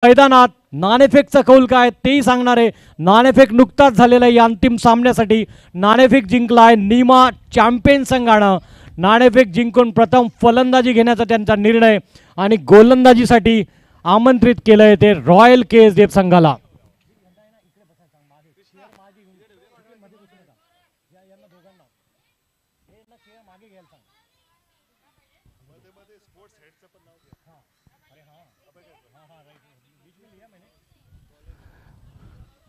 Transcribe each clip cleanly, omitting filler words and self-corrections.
मैदानात नाणेफेकचा कौल काय तेही सांगणार आहे। नाणेफेक नुकताच झालेला या अंतिम सामन्यासाठी नाणेफेक जिंकलाय नीमा चॅम्पियन संघानं। नाणेफेक जिंकून प्रथम फलंदाजी घेण्याचा त्यांचा निर्णय आणि गोलंदाजीसाठी आमंत्रित केलंय ते रॉयल KSDF संघाला।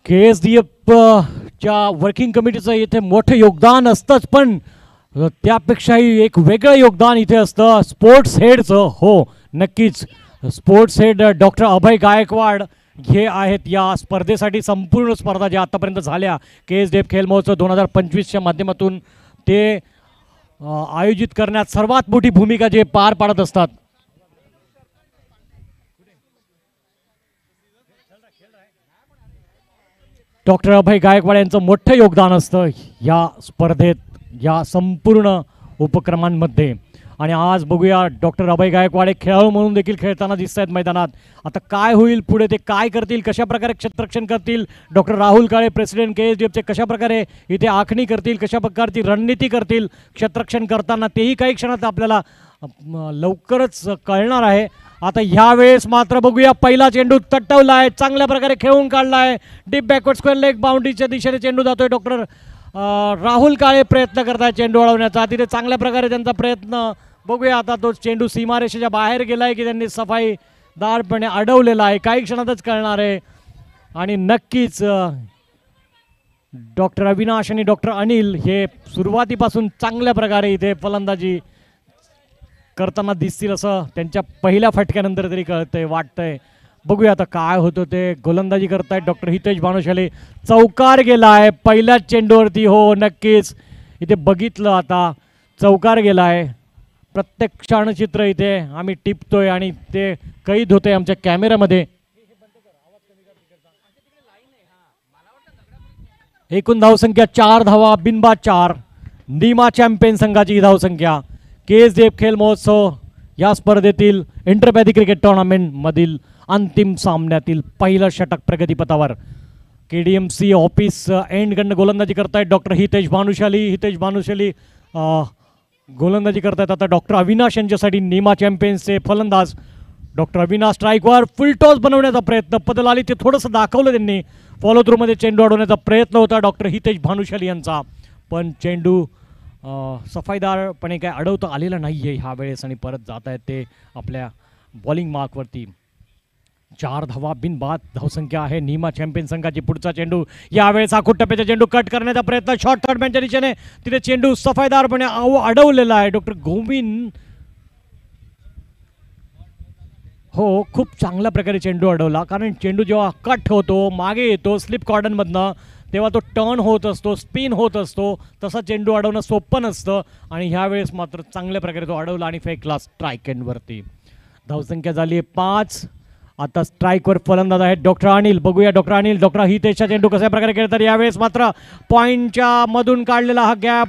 KSDF च्या वर्किंग कमिटीचं इथे मोठं योगदान असतंच, पण त्यापेक्षाही एक वेगळं योगदान इथे असतं स्पोर्ट्स हेडचं। हो नक्कीच, स्पोर्ट्स हेड डॉक्टर अभय गायकवाड हे आहेत या स्पर्धेसाठी। संपूर्ण स्पर्धा ज्या आतापर्यंत झाल्या KSDF खेल महोत्सव 2025च्या माध्यमातून ते आयोजित करण्यात सर्वात मोठी भूमिका जे पार पाडत असतात। डॉक्टर अभय गायकवाड यांचं मोठं योगदान असतं या स्पर्धेत, या संपूर्ण उपक्रमांमध्ये। आणि आज बघूया डॉक्टर अभय गायकवाड एक खेळाडू म्हणून देखील खेळताना दिसत आहेत मैदानात। आता काय होईल पुढे, ते काय करतील, कशा प्रकारे क्षेत्ररक्षण करतील, डॉक्टर राहुल काळे प्रेसिडेंट KSDFचे कशा प्रकारे इथे आखणी करतील, कशा प्रकारची रणनीती करतील क्षेत्ररक्षण करताना, तेही काही क्षणात आपल्याला लवकरच कळणार आहे। आता ह्या वेळेस मात्र बघूया पहिला चेंडू तटवला आहे, चांगल्या प्रकारे खेळून काढला आहे, डीप बॅकवर्ड स्क्वेअर लेग बाउंड्रीच्या दिशेने चेंडू जातोय। डॉक्टर राहुल काळे प्रयत्न करताय चेंडू अडवण्याचा, तिथे चांगल्या प्रकारे त्यांचा प्रयत्न बघूया। आता तो चेंडू सीमारेषेच्या बाहेर गेलाय की त्यांनी सफाईदारपणे अडवलेला आहे, काही क्षणातच कळणार आहे। आणि नक्कीच डॉक्टर अविनाश आणि डॉक्टर अनिल हे सुरुवातीपासून चांगल्या प्रकारे इथे फलंदाजी करताना दिसतील असं त्यांच्या पहिल्या फटक्यानंतर तरी कळतंय, वाटतंय। बघूया आता काय होतं ते। गोलंदाजी करतायत डॉक्टर हितेश भानुशाली, चौकार गेलाय पहिल्याच चेंडूवरती। हो नक्कीच, इथे बघितलं आता चौकार गेलाय। प्रत्येक क्षणचित्र इथे आम्ही टिपतोय आणि ते कैद होते आमच्या कॅमेऱ्यामध्ये। एकूण धावसंख्या 4 धावा, बिनबाद 4। नीमा चॅम्पियन संघाची धावसंख्या। KSDF खेल महोत्सव या स्पर्धेतील इंटरपॅथी क्रिकेट टुर्नामेंट मधील अंतिम सामन्यातील पहिलं षटक प्रगतीपथावर। KDMC ऑफिस एंडकडनं गोलंदाजी करतायत डॉक्टर हितेश भानुशाली गोलंदाजी करतायत। आता डॉक्टर अविनाश यांच्यासाठी नीमा चॅम्पियन्सचे फलंदाज डॉक्टर अविनाश स्ट्राईकवर फुल टॉस बनवण्याचा प्रयत्न, पदल आली ते थोडंसं दाखवलं त्यांनी, फॉलो थ्रूमध्ये चेंडू अडवण्याचा प्रयत्न होता डॉक्टर हितेश भानुशाली यांचा, पण चेंडू सफाईदारपणे काय अडवता आलेला नाही आहे ह्या वेळेस आणि परत जात आहेत ते आपल्या बॉलिंग मार्कवरती। 4 धावा, बिनबाद धावसंख्या आहे नीमा चॅम्पियन संघाची। पुढचा चेंडू यावेळेस आखूड टप्प्याचा चेंडू कट करण्याचा प्रयत्न, शॉर्ट थर्ड मॅनच्या दिशेने, तिथे चेंडू सफाईदारपणे अडवलेला आहे डॉक्टर गोविंद। हो खूप चांगल्या प्रकारे चेंडू अडवला, कारण चेंडू जेव्हा कट होतो, मागे येतो स्लिप कॉर्डनमधनं, तेव्हा तो टर्न होत असतो, स्पिन होत असतो, तसा चेंडू अडवणं सोपं नसतं। आणि ह्या वेळेस मात्र चांगल्या प्रकारे तो अडवला आणि फेकला स्ट्राईक एंडवरती। धावसंख्या झाली आहे 5। आता स्ट्राईकवर फलंदाज आहेत डॉक्टर अनिल। बघूया डॉक्टर अनिल, डॉक्टर हितेशचा चेंडू कशा प्रकारे खेळतात। यावेळेस मात्र पॉईंटच्या मधून काढलेला हा गॅप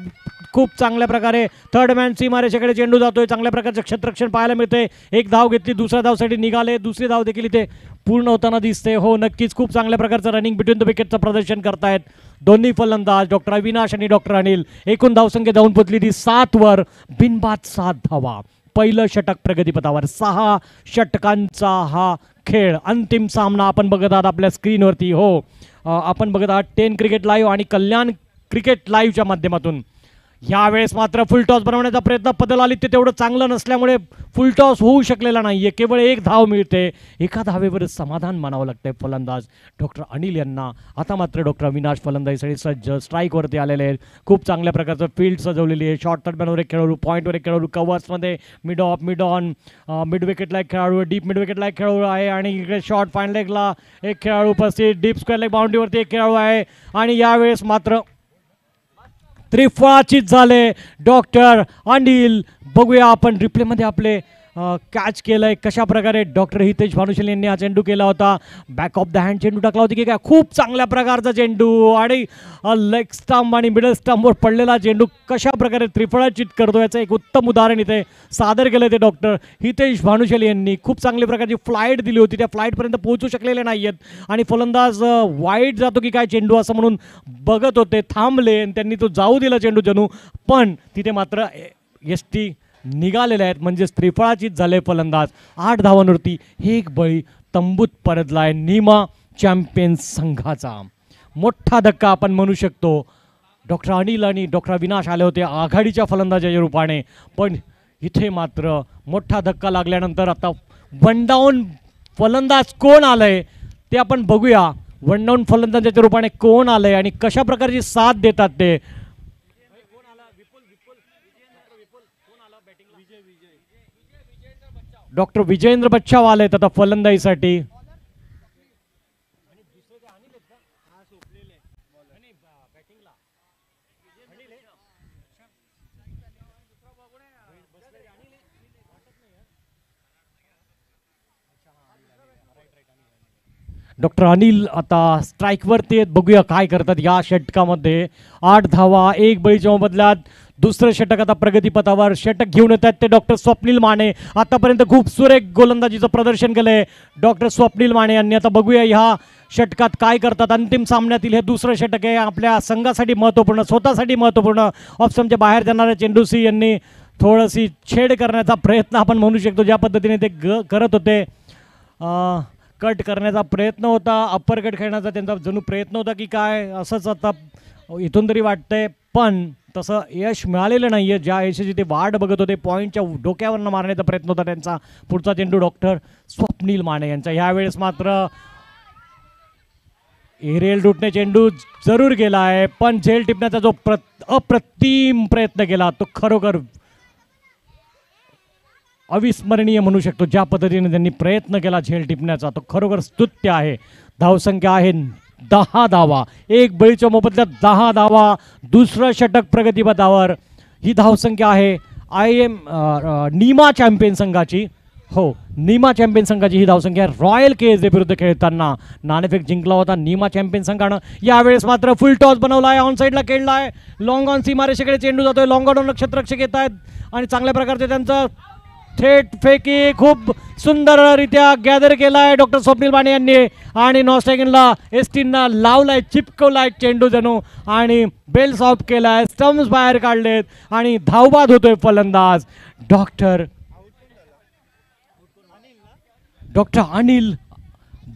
खूप चांगल्या प्रकारे थर्ड मॅन सीमारेषेकडे चेंडू जातोय, चांगल्या प्रकारचं क्षेत्ररक्षण पाहायला मिळते। एक धाव घेतली, दुसऱ्या धावसाठी निघाले, दुसरी धाव देखील इथे पूर्ण होताना दिसते। हो नक्कीच, खूप चांगल्या प्रकारचं रनिंग बिटवीन द विकेटचं प्रदर्शन करतायत दोन्ही फलंदाज डॉक्टर अविनाश आणि डॉक्टर अनिल। एकूण धावसंख्या जाऊन पोचली ती 7 वर, बिनबाद 7 धावा। पहिलं षटक प्रगतीपथावर, 6 षटकांचा हा खेळ, अंतिम सामना आपण बघत आहात आपल्या स्क्रीनवरती। हो आपण बघत आहात 10 क्रिकेट लाईव्ह आणि कल्याण क्रिकेट लाईव्हच्या माध्यमातून। यावेळेस मात्र फुल टॉस बनवण्याचा प्रयत्न, पदल आली ते तेवढं चांगलं नसल्यामुळे फुल टॉस होऊ शकलेला नाहीये, केवळ 1 धाव मिळते। एका धावेवर समाधान मानावं लागतंय फलंदाज डॉक्टर अनिल यांना। आता मात्र डॉक्टर अविनाश फलंदाजीसाठी सज्ज, स्ट्राईकवरती आलेले आहेत, खूप चांगल्या प्रकारचं फील्ड सजवलेली आहे। शॉर्ट थर्डमॅनवर एक खेळाडू, पॉईंटवर एक खेळाडू, कव्हर्समध्ये mid off, mid on, mid विकेटला एक खेळाडू, डीप मिड विकेटला एक खेळाडू आहे आणि इकडे शॉर्ट फाईन लेगला एक खेळाडू उपस्थित, डीप स्क्वेअर लेग बाउंड्रीवरती एक खेळाडू आहे। आणि यावेळेस मात्र त्रिफळाचीत झाले डॉक्टर अनिल। बघूया आपण रिप्लेमध्ये आपले कॅच केलंय, कशा प्रकारे डॉक्टर हितेश भानुशाली यांनी हा चेंडू केला होता. बॅक ऑफ द हँड चेंडू टाकला होता की काय, खूप चांगल्या प्रकारचा चेंडू आणि लेग स्टंप आणि मिडल स्टंपवर पडलेला चेंडू कशा प्रकारे त्रिफळा चित करतो याचं एक उत्तम उदाहरण इथे सादर केलं ते डॉक्टर हितेश भानुशाली यांनी. खूप चांगली प्रकारची फ्लाईट दिली होती, त्या फ्लाईटपर्यंत पोहोचू शकलेले नाही आहेत आणि फलंदाज वाईट जातो की काय चेंडू असं म्हणून बघत होते, थांबले आणि त्यांनी तो जाऊ दिला चेंडू जणू, पण तिथे मात्र एसटी निघालेले आहेत, म्हणजे त्रिफळाचीत झाले फलंदाज. 8 धावांवरती एक बळी तंबूत परतलाय नीमा चॅम्पियन्स संघाचा. मोठा धक्का आपण म्हणू शकतो. डॉक्टर अनिल आणि डॉक्टर अविनाश आले होते आघाडीच्या फलंदाजाच्या रूपाने, पण इथे मात्र मोठा धक्का लागल्यानंतर आता वन डाऊन फलंदाज कोण आलंय ते आपण बघूया. वन डाऊन फलंदाजाच्या रूपाने कोण आलंय आणि कशा प्रकारची साथ देतात ते. डॉक्टर विजेंद्र बच्चाव आलेत आता फलंदाजीसाठी. डॉक्टर अनिल आता स्ट्राईकवरती आहेत, बघूया काय करतात या षटकामध्ये. 8 धावा, 1 बळीच्या बदल्यात दुसरं षटक आता प्रगतीपथावर. षटक घेऊन येत आहेत ते डॉक्टर स्वप्नील माने. आतापर्यंत खूप सुरेख गोलंदाजीचं प्रदर्शन केलंय डॉक्टर स्वप्नील माने यांनी. आता बघूया ह्या षटकात काय करतात. अंतिम सामन्यातील हे दुसरं षटक आहे, आपल्या संघासाठी महत्त्वपूर्ण, स्वतःसाठी महत्त्वपूर्ण. ऑप्शनच्या बाहेर जाणाऱ्या चेंडूसी यांनी थोडीशी छेड करण्याचा प्रयत्न आपण म्हणू शकतो, ज्या पद्धतीने ते करत होते. कट करण्याचा प्रयत्न होता, अप्पर कट खेळण्याचा त्यांचा जणू प्रयत्न होता की काय असंच आता इथून तरी वाटतंय, पण तसं यश मिळालेलं नाही आहे. ज्या यशाची ते वाट बघत होते, पॉईंटच्या डोक्यावरनं मारण्याचा प्रयत्न होता त्यांचा. पुढचा चेंडू डॉक्टर स्वप्नील माने यांचा. ह्यावेळेस मात्र एरियल रूटने चेंडू जरूर गेला आहे, पण झेल टिपण्याचा जो अप्रतिम प्रयत्न केला तो खरोखर अविस्मरणीय म्हणू शकतो. ज्या पद्धतीने त्यांनी प्रयत्न केला झेल टिपण्याचा तो खरोखर स्तुत्य आहे. धावसंख्या आहे 10 धावा, 1 बळीच्या मोबदल्यात 10 धावा. दुसरं षटक प्रगतीपथावर. ही धावसंख्या आहे नीमा चॅम्पियन संघाची. हो, नीमा चॅम्पियन संघाची ही धावसंख्या आहे. रॉयल केएसजे विरुद्ध खेळताना नाणेफेक जिंकला होता नीमा चॅम्पियन संघानं. यावेळेस मात्र फुल टॉस बनवला आहे, ऑन साईडला खेळला आहे. लॉंग ऑन सीमारेषेकडे चेंडू जातोय. लॉंग ऑन क्षेत्ररक्षक येत आहेत आणि चांगल्या प्रकारचे त्यांचं थेट फेकी खूप सुंदररित्या गॅदर केला आहे डॉक्टर स्वप्नील माने यांनी आणि नॉस्टॅगिनला एसटींना लावलाय, चिपकवलाय चेंडू जणू आणि बेल्स ऑफ केलाय, स्टम्प्स बाहेर काढलेत आणि धावबाद होतोय फलंदाज. डॉक्टर अनिल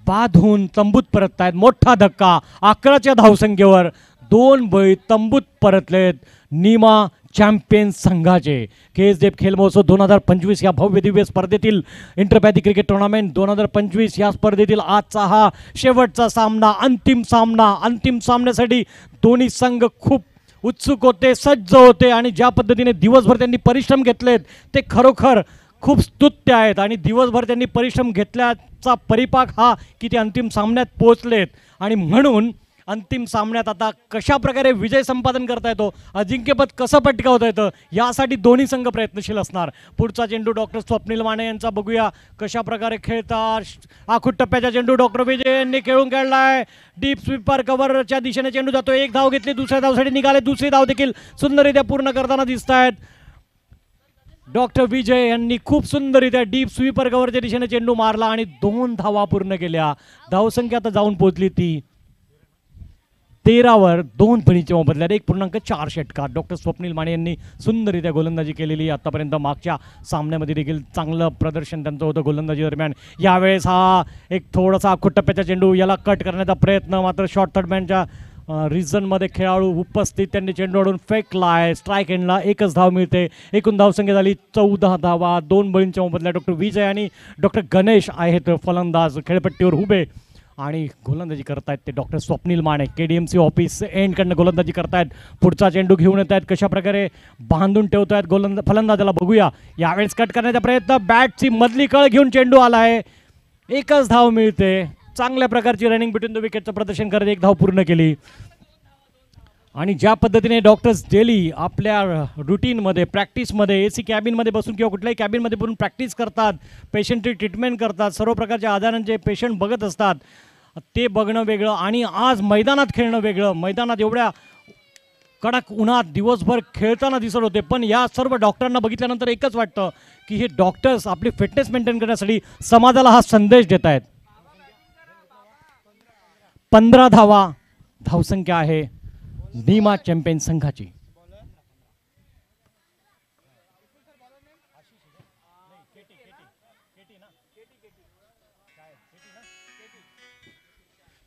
बाद होऊन तंबूत परतत आहेत. मोठा धक्का 11च्या धावसंख्येवर 2 बळी तंबूत परतलेत नीमा चॅम्पियन्स संघाचे. केएसजेफ खेल महोत्सव 2025 या भव्य दिव्य स्पर्धेतील इंटरपॅथी क्रिकेट टुर्नामेंट 2025 या स्पर्धेतील आजचा हा शेवटचा सामना, अंतिम सामना. अंतिम सामन्यासाठी दोन्ही संघ खूप उत्सुक होते, सज्ज होते आणि ज्या पद्धतीने दिवसभर त्यांनी परिश्रम घेतलेत ते खरोखर खूप स्तुत्य आहेत आणि दिवसभर त्यांनी परिश्रम घेतल्याचा परिपाक हा की ते अंतिम सामन्यात पोहोचलेत आणि म्हणून अंतिम सामन्यात आता कशा प्रकारे विजय संपादन करता येतो, अजिंक्यपद कसं पटकावता येतं यासाठी दोन्ही संघ प्रयत्नशील असणार. पुढचा चेंडू डॉक्टर स्वप्नील माने यांचा, बघूया कशा प्रकारे खेळतात. आखूट टप्प्याचा चेंडू डॉक्टर विजय यांनी खेळून काढलाय. डीप स्वीपर कव्हरच्या दिशेने चेंडू जातो. 1 धाव घेतली, दुसऱ्या धावसाठी निघाले, दुसरी धाव देखील सुंदररित्या पूर्ण करताना दिसत आहेत. डॉक्टर विजय यांनी खूप सुंदररित्या डीप स्वीपर कव्हरच्या दिशेने चेंडू मारला आणि 2 धावा पूर्ण केल्या. धावसंख्या आता जाऊन पोहोचली ती 13वर 2 बळीच्या मोबदल्यात 1.4 षटकात. डॉक्टर स्वप्नील माने यांनी सुंदररित्या गोलंदाजी केलेली आतापर्यंत. मागच्या सामन्यामध्ये देखील चांगलं प्रदर्शन त्यांचं होतं गोलंदाजी दरम्यान. यावेळेस हा एक थोडासा आखूट टप्प्याचा चेंडू, याला कट करण्याचा प्रयत्न, मात्र शॉर्ट थर्डमॅनच्या रिझनमध्ये खेळाडू उपस्थित, त्यांनी चेंडू ओढून फेकलाय. स्ट्राईक एंडला 1च धाव मिळते. एकूण धावसंख्या झाली 14 धावा. 2 बळींच्या मोबदल्यात डॉक्टर विजय आणि डॉक्टर गणेश आहेत फलंदाज खेळपट्टीवर उभे आणि गोलंदाजी करतायत ते doctor Swapnil Mane. KDMC office एंडकडनं गोलंदाजी करतायत. पुढचा चेंडू घेऊन येत आहेत, कशा प्रकारे बांधून ठेवत आहेत फलंदाजाला बघूया. यावेळेस कट करण्याचा प्रयत्न, बॅटची मधली कळ घेऊन चेंडू आला आहे. 1च धाव मिळते. चांगल्या प्रकारची रनिंग बिटवीन द विकेटचं प्रदर्शन करत 1 धाव पूर्ण केली. आणि ज्या पद्धतीने डॉक्टर्स डेली आपल्या रुटीनमध्ये प्रॅक्टिसमध्ये AC कॅबिनमध्ये बसून किंवा कुठल्याही कॅबिनमध्ये बसून प्रॅक्टिस करतात, पेशंटची ट्रीटमेंट करतात, सर्व प्रकारच्या आजारांचे पेशंट बघत असतात, ते बघणं वेगळं आणि आज मैदानात खेळणं वेगळं. मैदानात एवढ्या कडक उन्हात दिवसभर खेळताना दिसत होते, पण या सर्व डॉक्टरांना बघितल्यानंतर एकच वाटतं की हे डॉक्टर्स आपली फिटनेस मेंटेन करण्यासाठी समाजाला हा संदेश देत आहेत. 15 धावा धावसंख्या आहे नीमा चॅम्पियन संघाची.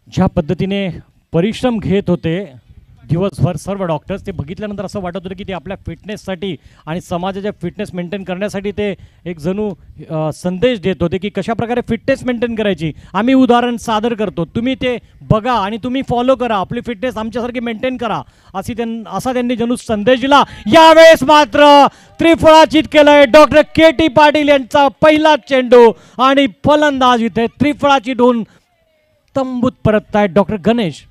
ज्या पद्धतीने परिश्रम घेत होते दिवसभर सर्व डॉक्टर्स, ते बघितल्यानंतर असं वाटत होतं की ते आपल्या फिटनेससाठी आणि समाजाच्या फिटनेस मेंटेन करण्यासाठी ते एक जणू संदेश देत होते की कशाप्रकारे फिटनेस मेंटेन करायची. आम्ही उदाहरण सादर करतो, तुम्ही ते बघा आणि तुम्ही फॉलो करा, आपली फिटनेस आमच्यासारखी मेंटेन करा, असा त्यांनी जणू संदेश दिला. यावेळेस मात्र त्रिफळाचीत केलंय डॉक्टर KT पाटील यांचा पहिला चेंडू आणि फलंदाज इथे त्रिफळाचीत होऊन तंबूत परततायत डॉक्टर गणेश.